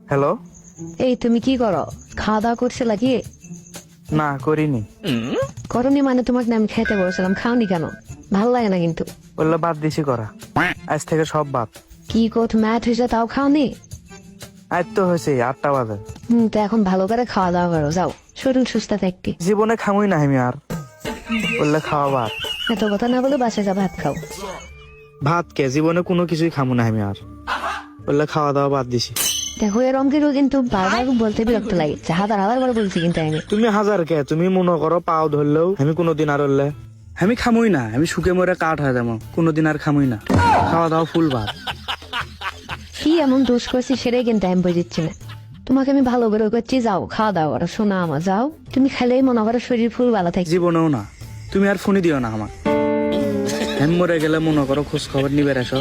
Hello. এই তুমি কি করো? খাওয়া দাওয়া করছে নাকি? না করিনি। করনি মানে তোমাকে না আমি খেতে বলছিলাম, খাওনি কেন? ভালো লাগে না কিন্তু। বললে বাদ দিছি করা, আজ থেকে সব বাদ। কি কোথ ম্যাথ হয়েছে তাও খাওনি? আজ তো হয়েছে 8টা বাজে। তো এখন ভালো করে খাওয়া দাওয়া করো, যাও শরীর সুস্থ থাকতে। জীবনে খামুই না আমি আর, বললে খাওয়া বাদ। এত কথা না বলে বাসায় যা ভাত খাও। ভাত কে, জীবনে কোনো কিছুই খামু না আমি আর, বললে খাওয়া দাওয়া বাদ দিছি। দেখো এরম কেউ কিন্তু বারবার বলতে বিরক্ত লাগে, হাজার বার বলছি কিন্তু আমি। তুমি হাজার কে, তুমি মনে করো পাও ধরলেও আমি কোনোদিন আর হলে আমি খামুই না, আমি শুকে মরে কাঠ হয়ে যাবো, কোনোদিন আর খামুই না। খাওয়া দাওয়া ফুল ভাত। কি এমন দোষ করছি সেটাই কিন্তু আমি বুঝিচ্ছি না। তোমাকে আমি ভালো করে করছি, যাও খাওয়া দাওয়া করো, শোনা আমার যাও। তুমি খেলেই মনে করো শরীর ফুল ভালো থাকে। জীবনেও না, তুমি আর ফোনই দিও না আমার। আমি মরে গেলে মনে করো খোঁজ খবর নিবে এসো।